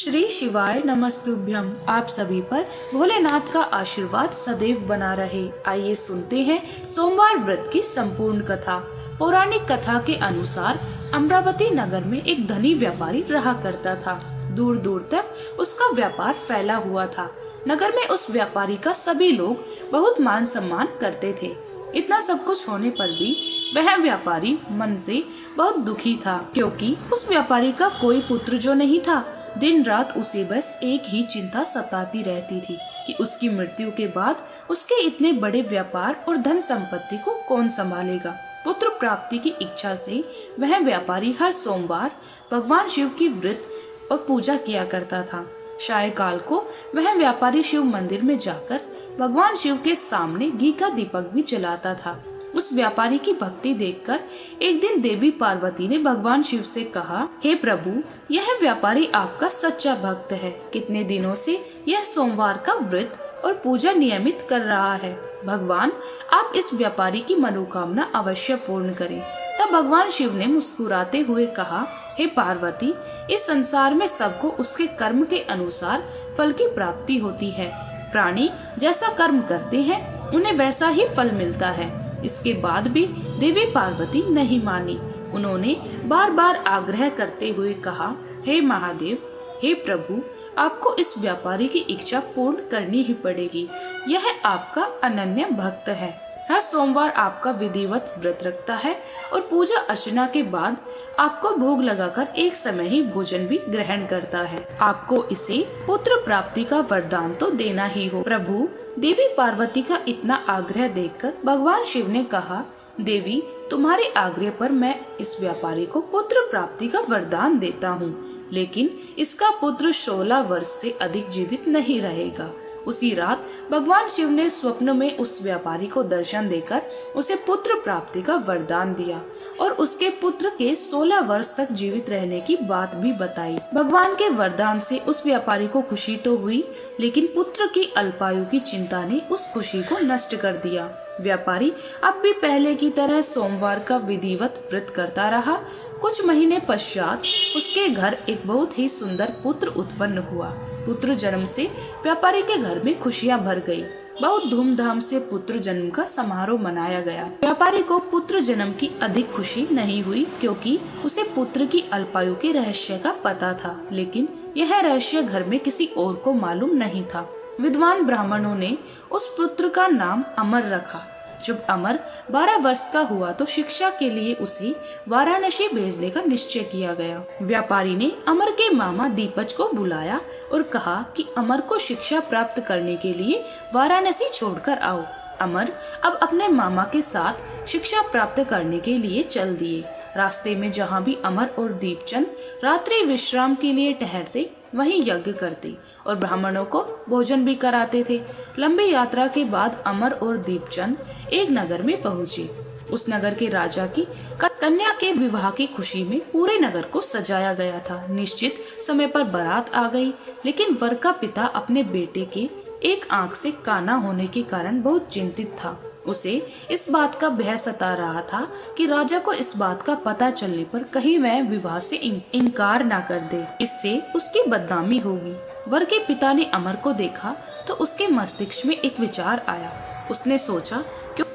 श्री शिवाय नमस्तुभ्यम। आप सभी पर भोलेनाथ का आशीर्वाद सदैव बना रहे। आइए सुनते हैं सोमवार व्रत की संपूर्ण कथा। पौराणिक कथा के अनुसार अमरावती नगर में एक धनी व्यापारी रहा करता था। दूर दूर तक उसका व्यापार फैला हुआ था। नगर में उस व्यापारी का सभी लोग बहुत मान सम्मान करते थे। इतना सब कुछ होने पर भी वह व्यापारी मन से बहुत दुखी था, क्योंकि उस व्यापारी का कोई पुत्र जो नहीं था। दिन रात उसे बस एक ही चिंता सताती रहती थी कि उसकी मृत्यु के बाद उसके इतने बड़े व्यापार और धन संपत्ति को कौन संभालेगा। पुत्र प्राप्ति की इच्छा से वह व्यापारी हर सोमवार भगवान शिव की व्रत और पूजा किया करता था। सायंकाल को वह व्यापारी शिव मंदिर में जाकर भगवान शिव के सामने घी का दीपक भी जलाता था। उस व्यापारी की भक्ति देखकर एक दिन देवी पार्वती ने भगवान शिव से कहा, हे प्रभु, यह व्यापारी आपका सच्चा भक्त है। कितने दिनों से यह सोमवार का व्रत और पूजा नियमित कर रहा है। भगवान, आप इस व्यापारी की मनोकामना अवश्य पूर्ण करें। तब भगवान शिव ने मुस्कुराते हुए कहा, हे पार्वती, इस संसार में सबको उसके कर्म के अनुसार फल की प्राप्ति होती है। प्राणी जैसा कर्म करते हैं उन्हें वैसा ही फल मिलता है। इसके बाद भी देवी पार्वती नहीं मानी। उन्होंने बार बार आग्रह करते हुए कहा, हे महादेव, हे प्रभु, आपको इस व्यापारी की इच्छा पूर्ण करनी ही पड़ेगी। यह आपका अनन्य भक्त है। हर सोमवार आपका विधिवत व्रत रखता है और पूजा अर्चना के बाद आपको भोग लगाकर एक समय ही भोजन भी ग्रहण करता है। आपको इसे पुत्र प्राप्ति का वरदान तो देना ही हो। प्रभु, देवी पार्वती का इतना आग्रह देखकर भगवान शिव ने कहा, देवी, तुम्हारे आग्रह पर मैं इस व्यापारी को पुत्र प्राप्ति का वरदान देता हूँ, लेकिन इसका पुत्र 16 वर्ष से अधिक जीवित नहीं रहेगा। उसी रात भगवान शिव ने स्वप्न में उस व्यापारी को दर्शन देकर उसे पुत्र प्राप्ति का वरदान दिया और उसके पुत्र के 16 वर्ष तक जीवित रहने की बात भी बताई। भगवान के वरदान से उस व्यापारी को खुशी तो हुई, लेकिन पुत्र की अल्पायु की चिंता ने उस खुशी को नष्ट कर दिया। व्यापारी अब भी पहले की तरह सोमवार का विधिवत व्रत करता रहा। कुछ महीने पश्चात उसके घर एक बहुत ही सुंदर पुत्र उत्पन्न हुआ। पुत्र जन्म से व्यापारी के घर में खुशियां भर गई। बहुत धूमधाम से पुत्र जन्म का समारोह मनाया गया। व्यापारी को पुत्र जन्म की अधिक खुशी नहीं हुई, क्योंकि उसे पुत्र की अल्पायु के रहस्य का पता था, लेकिन यह रहस्य घर में किसी और को मालूम नहीं था। विद्वान ब्राह्मणों ने उस पुत्र का नाम अमर रखा। जब अमर 12 वर्ष का हुआ तो शिक्षा के लिए उसे वाराणसी भेजने का निश्चय किया गया। व्यापारी ने अमर के मामा दीपज को बुलाया और कहा कि अमर को शिक्षा प्राप्त करने के लिए वाराणसी छोड़कर आओ। अमर अब अपने मामा के साथ शिक्षा प्राप्त करने के लिए चल दिए। रास्ते में जहाँ भी अमर और दीपचंद रात्रि विश्राम के लिए ठहरते, वहीं यज्ञ करते और ब्राह्मणों को भोजन भी कराते थे। लंबी यात्रा के बाद अमर और दीपचंद एक नगर में पहुँचे। उस नगर के राजा की कन्या के विवाह की खुशी में पूरे नगर को सजाया गया था। निश्चित समय पर बारात आ गई, लेकिन वर का पिता अपने बेटे के एक आंख से काना होने के कारण बहुत चिंतित था। उसे इस बात का भय सता रहा था कि राजा को इस बात का पता चलने पर कहीं वह विवाह से इनकार ना कर दे, इससे उसकी बदनामी होगी। वर के पिता ने अमर को देखा तो उसके मस्तिष्क में एक विचार आया। उसने सोचा,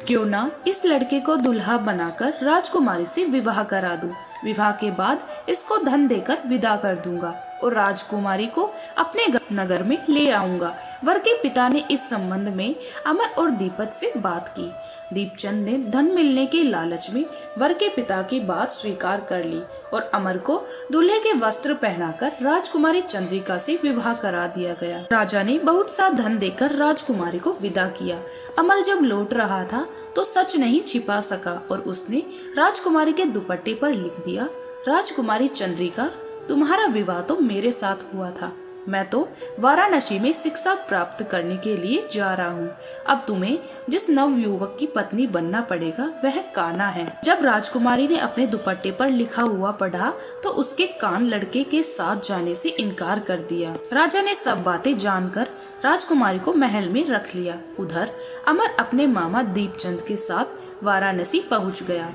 क्यों ना इस लड़के को दुल्हा बनाकर राजकुमारी से विवाह करा दूं। विवाह के बाद इसको धन देकर विदा कर दूंगा और राजकुमारी को अपने नगर में ले आऊंगा। वर के पिता ने इस संबंध में अमर और दीपज से बात की। दीपचंद ने धन मिलने के लालच में वर के पिता की बात स्वीकार कर ली और अमर को दूल्हे के वस्त्र पहनाकर राजकुमारी चंद्रिका से विवाह करा दिया गया। राजा ने बहुत सा धन देकर राजकुमारी को विदा किया। अमर जब लौट रहा था तो सच नहीं छिपा सका और उसने राजकुमारी के दुपट्टे पर लिख दिया, राजकुमारी चंद्रिका, तुम्हारा विवाह तो मेरे साथ हुआ था। मैं तो वाराणसी में शिक्षा प्राप्त करने के लिए जा रहा हूँ। अब तुम्हें जिस नव युवक की पत्नी बनना पड़ेगा वह काना है। जब राजकुमारी ने अपने दुपट्टे पर लिखा हुआ पढ़ा तो उसके कान लड़के के साथ जाने से इनकार कर दिया। राजा ने सब बातें जानकर राजकुमारी को महल में रख लिया। उधर अमर अपने मामा दीपचंद के साथ वाराणसी पहुँच गया।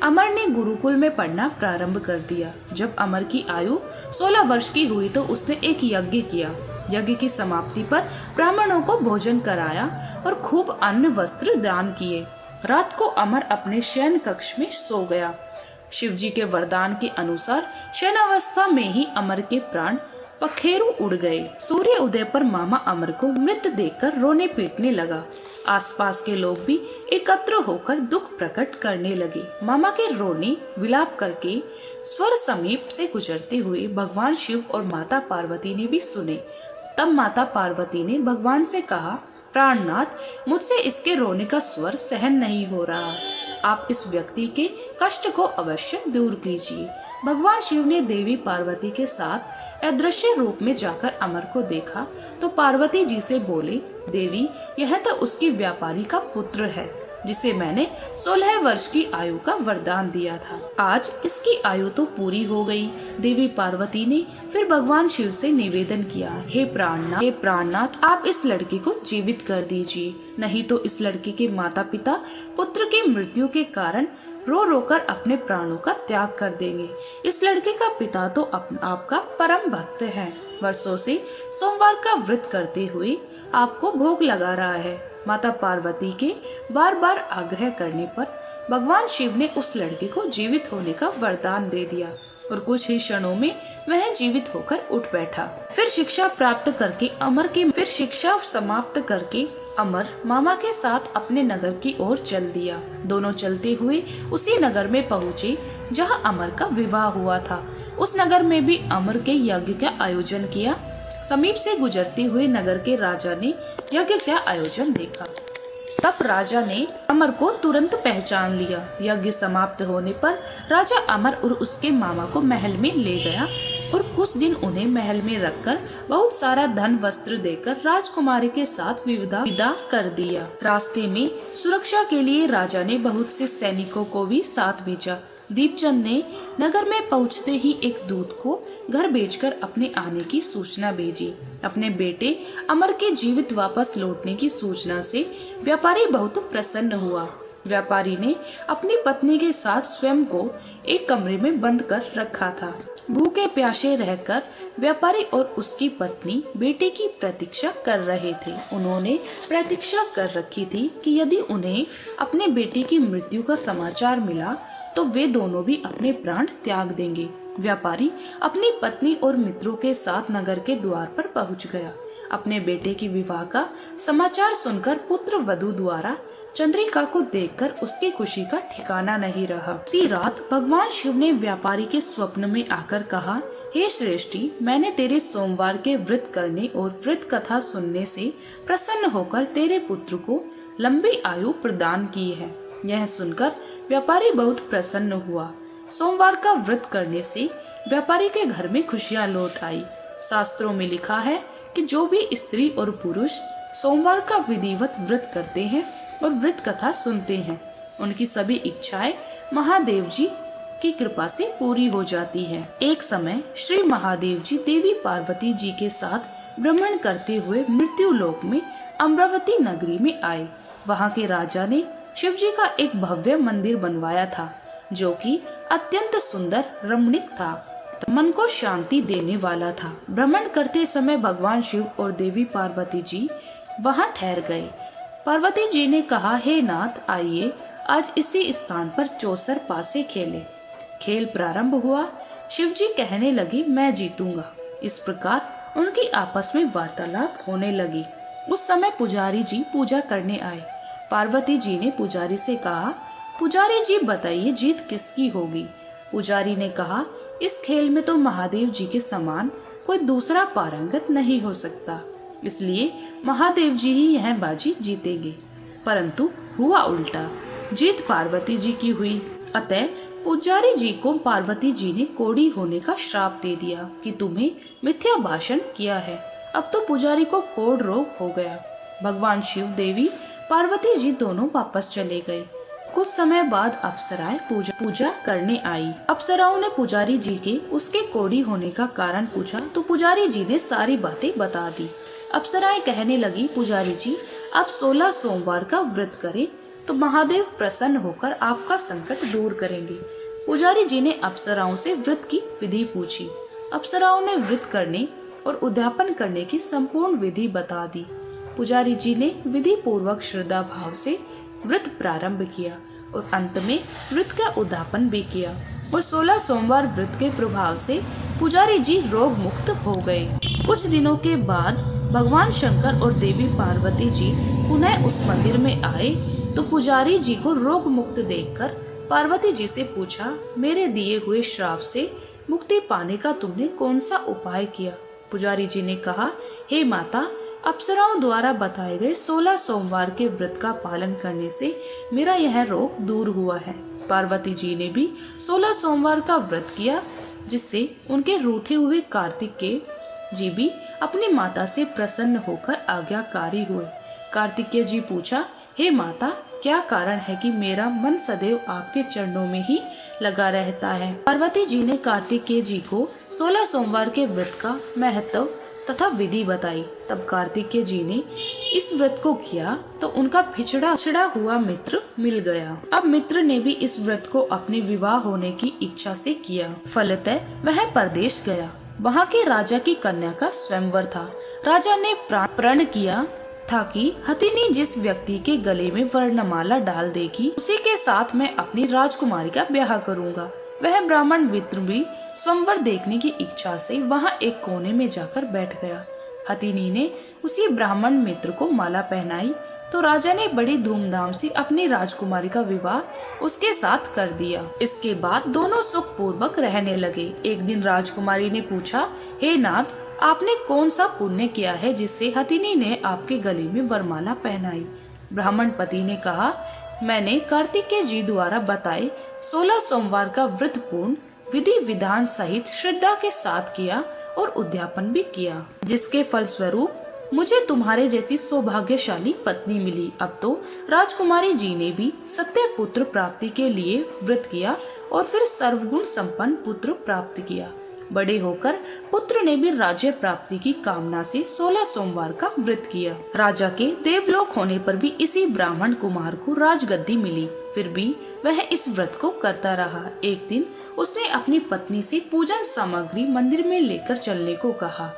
अमर ने गुरुकुल में पढ़ना प्रारंभ कर दिया। जब अमर की आयु 16 वर्ष की हुई तो उसने एक यज्ञ किया। यज्ञ की समाप्ति पर ब्राह्मणों को भोजन कराया और खूब अन्न वस्त्र दान किए। रात को अमर अपने शयन कक्ष में सो गया। शिवजी के वरदान के अनुसार शयनावस्था में ही अमर के प्राण पखेरु उड़ गए। सूर्य उदय पर मामा अमर को मृत देखकर रोने पीटने लगा। आसपास के लोग भी एकत्र होकर दुख प्रकट करने लगे। मामा के रोने विलाप करके स्वर समीप से गुजरते हुए भगवान शिव और माता पार्वती ने भी सुने। तब माता पार्वती ने भगवान से कहा, प्राणनाथ, मुझसे इसके रोने का स्वर सहन नहीं हो रहा। आप इस व्यक्ति के कष्ट को अवश्य दूर कीजिए। भगवान शिव ने देवी पार्वती के साथ अदृश्य रूप में जाकर अमर को देखा तो पार्वती जी से बोले, देवी, यह तो उसकी व्यापारी का पुत्र है जिसे मैंने 16 वर्ष की आयु का वरदान दिया था। आज इसकी आयु तो पूरी हो गई। देवी पार्वती ने फिर भगवान शिव से निवेदन किया, हे प्राणनाथ, आप इस लड़के को जीवित कर दीजिए, नहीं तो इस लड़के के माता पिता पुत्र की मृत्यु के कारण रो रो कर अपने प्राणों का त्याग कर देंगे। इस लड़के का पिता तो आपका परम भक्त है, वर्षों से सोमवार का व्रत करते हुए आपको भोग लगा रहा है। माता पार्वती के बार बार आग्रह करने पर भगवान शिव ने उस लड़के को जीवित होने का वरदान दे दिया और कुछ ही क्षणों में वह जीवित होकर उठ बैठा। फिर शिक्षा समाप्त करके अमर मामा के साथ अपने नगर की ओर चल दिया। दोनों चलते हुए उसी नगर में पहुँचे जहाँ अमर का विवाह हुआ था। उस नगर में भी अमर के यज्ञ का आयोजन किया। समीप से गुजरते हुए नगर के राजा ने यज्ञ का आयोजन देखा। तब राजा ने अमर को तुरंत पहचान लिया। यज्ञ समाप्त होने पर राजा अमर और उसके मामा को महल में ले गया और कुछ दिन उन्हें महल में रखकर बहुत सारा धन वस्त्र देकर राजकुमारी के साथ विदा कर दिया। रास्ते में सुरक्षा के लिए राजा ने बहुत से सैनिकों को भी साथ भेजा। दीपचंद ने नगर में पहुंचते ही एक दूत को घर भेजकर अपने आने की सूचना भेजी। अपने बेटे अमर के जीवित वापस लौटने की सूचना से व्यापारी बहुत प्रसन्न हुआ। व्यापारी ने अपनी पत्नी के साथ स्वयं को एक कमरे में बंद कर रखा था। भूखे प्यासे रहकर व्यापारी और उसकी पत्नी बेटे की प्रतीक्षा कर रहे थे। उन्होंने प्रतीक्षा कर रखी थी कि यदि उन्हें अपने बेटे की मृत्यु का समाचार मिला तो वे दोनों भी अपने प्राण त्याग देंगे। व्यापारी अपनी पत्नी और मित्रों के साथ नगर के द्वार पर पहुंच गया। अपने बेटे की विवाह का समाचार सुनकर पुत्र वधू द्वारा चंद्रिका को देखकर उसकी खुशी का ठिकाना नहीं रहा। उसी रात भगवान शिव ने व्यापारी के स्वप्न में आकर कहा, हे श्रेष्ठी, मैंने तेरे सोमवार के व्रत करने और व्रत कथा सुनने से प्रसन्न होकर तेरे पुत्र को लंबी आयु प्रदान की है। यह सुनकर व्यापारी बहुत प्रसन्न हुआ। सोमवार का व्रत करने से व्यापारी के घर में खुशियां लौट आई। शास्त्रों में लिखा है कि जो भी स्त्री और पुरुष सोमवार का विधिवत व्रत करते हैं और व्रत कथा सुनते हैं, उनकी सभी इच्छाएं महादेव जी की कृपा से पूरी हो जाती है। एक समय श्री महादेव जी देवी पार्वती जी के साथ भ्रमण करते हुए मृत्यु लोक में अमरावती नगरी में आए। वहाँ के राजा ने शिव जी का एक भव्य मंदिर बनवाया था जो कि अत्यंत सुंदर रमणीक था, मन को शांति देने वाला था। भ्रमण करते समय भगवान शिव और देवी पार्वती जी वहां ठहर गए। पार्वती जी ने कहा, हे नाथ, आइए आज इसी स्थान पर चौसर पासे खेलें। खेल प्रारंभ हुआ। शिव जी कहने लगे, मैं जीतूंगा। इस प्रकार उनकी आपस में वार्तालाप होने लगी। उस समय पुजारी जी पूजा करने आए। पार्वती जी ने पुजारी से कहा, पुजारी जी बताइए जीत किसकी होगी। पुजारी ने कहा, इस खेल में तो महादेव जी के समान कोई दूसरा पारंगत नहीं हो सकता, इसलिए महादेव जी ही यह बाजी जीतेंगे। परंतु हुआ उल्टा, जीत पार्वती जी की हुई। अतः पुजारी जी को पार्वती जी ने कोढ़ी होने का श्राप दे दिया कि तुम्हें मिथ्या भाषण किया है। अब तो पुजारी को कोढ़ रोग हो गया। भगवान शिव, देवी पार्वती जी दोनों वापस चले गए। कुछ समय बाद अप्सराएं पूजा करने आई। अप्सराओं ने पुजारी जी के उसके कोढ़ी होने का कारण पूछा तो पुजारी जी ने सारी बातें बता दी। अप्सराएं कहने लगी, पुजारी जी आप 16 सोमवार का व्रत करें तो महादेव प्रसन्न होकर आपका संकट दूर करेंगे। पुजारी जी ने अप्सराओं से व्रत की विधि पूछी। अप्सराओं ने व्रत करने और उद्यापन करने की संपूर्ण विधि बता दी। पुजारी जी ने विधि पूर्वक श्रद्धा भाव से व्रत प्रारंभ किया और अंत में व्रत का उद्यापन भी किया और 16 सोमवार व्रत के प्रभाव से पुजारी जी रोग मुक्त हो गए। कुछ दिनों के बाद भगवान शंकर और देवी पार्वती जी पुनः उस मंदिर में आए तो पुजारी जी को रोग मुक्त देखकर पार्वती जी से पूछा, मेरे दिए हुए श्राप से मुक्ति पाने का तुमने कौन सा उपाय किया? पुजारी जी ने कहा, हे माता, अप्सराओं द्वारा बताए गए 16 सोमवार के व्रत का पालन करने से मेरा यह रोग दूर हुआ है। पार्वती जी ने भी 16 सोमवार का व्रत किया, जिससे उनके रूठे हुए कार्तिकेय जी भी अपनी माता से प्रसन्न होकर आज्ञाकारी हुए। कार्तिकेय जी पूछा, हे माता, क्या कारण है कि मेरा मन सदैव आपके चरणों में ही लगा रहता है? पार्वती जी ने कार्तिकेय जी को 16 सोमवार के व्रत का महत्व तथा विधि बताई। तब कार्तिकेय जी ने इस व्रत को किया तो उनका पिछड़ा हुआ मित्र मिल गया। अब मित्र ने भी इस व्रत को अपने विवाह होने की इच्छा से किया। फलतः वह परदेश गया। वहाँ के राजा की कन्या का स्वयंवर था। राजा ने प्रण किया था कि हथिनी जिस व्यक्ति के गले में वर्णमाला डाल देगी उसी के साथ मैं अपनी राजकुमारी का ब्याह करूंगा। वह ब्राह्मण मित्र भी स्वयंवर देखने की इच्छा से वहां एक कोने में जाकर बैठ गया। हथिनी ने उसी ब्राह्मण मित्र को माला पहनाई तो राजा ने बड़ी धूमधाम से अपनी राजकुमारी का विवाह उसके साथ कर दिया। इसके बाद दोनों सुख पूर्वक रहने लगे। एक दिन राजकुमारी ने पूछा, हे नाथ, आपने कौन सा पुण्य किया है जिससे हथिनी ने आपके गले में वरमाला पहनाई? ब्राह्मण पति ने कहा, मैंने कार्तिकेय जी द्वारा बताए 16 सोमवार का व्रत पूर्ण विधि विधान सहित श्रद्धा के साथ किया और उद्यापन भी किया, जिसके फलस्वरूप मुझे तुम्हारे जैसी सौभाग्यशाली पत्नी मिली। अब तो राजकुमारी जी ने भी सत्य पुत्र प्राप्ति के लिए व्रत किया और फिर सर्वगुण संपन्न पुत्र प्राप्त किया। बड़े होकर पुत्र ने भी राज्य प्राप्ति की कामना से 16 सोमवार का व्रत किया। राजा के देवलोक होने पर भी इसी ब्राह्मण कुमार को राजगद्दी मिली। फिर भी वह इस व्रत को करता रहा। एक दिन उसने अपनी पत्नी से पूजन सामग्री मंदिर में लेकर चलने को कहा,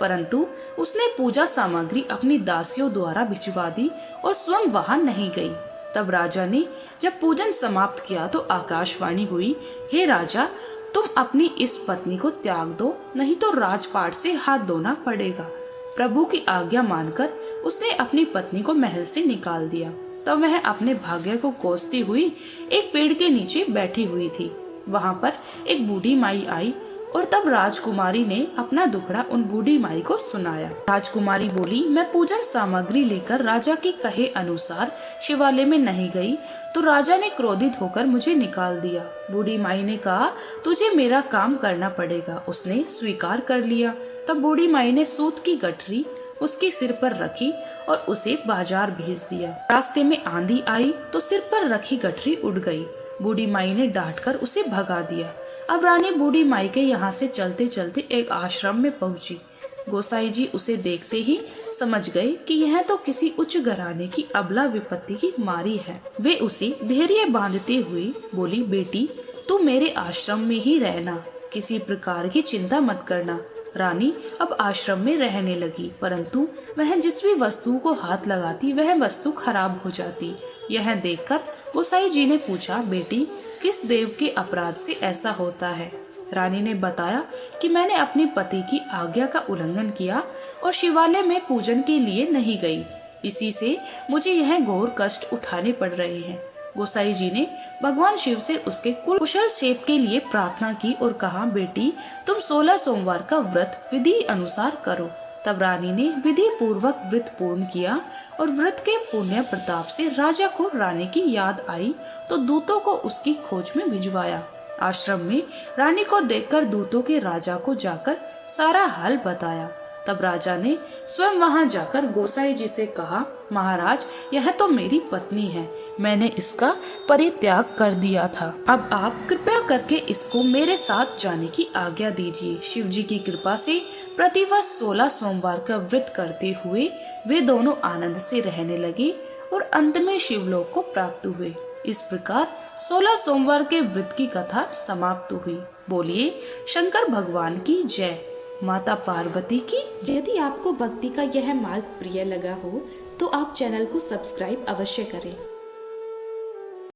परंतु उसने पूजा सामग्री अपनी दासियों द्वारा भिजवा दी और स्वयं वहां नहीं गई। तब राजा ने जब पूजन समाप्त किया तो आकाशवाणी हुई, हे राजा, तुम अपनी इस पत्नी को त्याग दो, नहीं तो राजपाट से हाथ धोना पड़ेगा। प्रभु की आज्ञा मानकर उसने अपनी पत्नी को महल से निकाल दिया। तब वह अपने भाग्य को कोसती हुई एक पेड़ के नीचे बैठी हुई थी। वहां पर एक बूढ़ी माई आई और तब राजकुमारी ने अपना दुखड़ा उन बूढ़ी माई को सुनाया। राजकुमारी बोली, मैं पूजन सामग्री लेकर राजा के कहे अनुसार शिवालय में नहीं गई तो राजा ने क्रोधित होकर मुझे निकाल दिया। बूढ़ी माई ने कहा, तुझे मेरा काम करना पड़ेगा। उसने स्वीकार कर लिया। तब बूढ़ी माई ने सूत की गठरी उसके सिर पर रखी और उसे बाजार भेज दिया। रास्ते में आंधी आई तो सिर पर रखी गठरी उड़ गई। बूढ़ी माई ने डांटकर उसे भगा दिया। अब रानी बूढ़ी माई के यहाँ से चलते चलते एक आश्रम में पहुंची। गोसाई जी उसे देखते ही समझ गए कि यह तो किसी उच्च घराने की अबला विपत्ति की मारी है। वे उसे धैर्य बांधते हुए बोली, बेटी, तू मेरे आश्रम में ही रहना, किसी प्रकार की चिंता मत करना। रानी अब आश्रम में रहने लगी, परंतु वह जिस भी वस्तु को हाथ लगाती वह वस्तु खराब हो जाती। यह देखकर गोसाई जी ने पूछा, बेटी, किस देव के अपराध से ऐसा होता है? रानी ने बताया कि मैंने अपने पति की आज्ञा का उल्लंघन किया और शिवालय में पूजन के लिए नहीं गई, इसी से मुझे यह घोर कष्ट उठाने पड़ रहे हैं। गोसाई जी ने भगवान शिव से उसके कुशल क्षेम के लिए प्रार्थना की और कहा, बेटी, तुम 16 सोमवार का व्रत विधि अनुसार करो। तब रानी ने विधि पूर्वक व्रत पूर्ण किया और व्रत के पुण्य प्रताप से राजा को रानी की याद आई तो दूतों को उसकी खोज में भिजवाया। आश्रम में रानी को देखकर दूतों के राजा को जाकर सारा हाल बताया। तब राजा ने स्वयं वहां जाकर गोसाई जी से कहा, महाराज, यह तो मेरी पत्नी है, मैंने इसका परित्याग कर दिया था। अब आप कृपया करके इसको मेरे साथ जाने की आज्ञा दीजिए। शिव जी की कृपा से प्रतिवर्ष 16 सोमवार का व्रत करते हुए वे दोनों आनंद से रहने लगे और अंत में शिवलोक को प्राप्त हुए। इस प्रकार 16 सोमवार के व्रत की कथा समाप्त हुई। बोलिए शंकर भगवान की जय, माता पार्वती की। यदि आपको भक्ति का यह मार्ग प्रिय लगा हो तो आप चैनल को सब्सक्राइब अवश्य करें।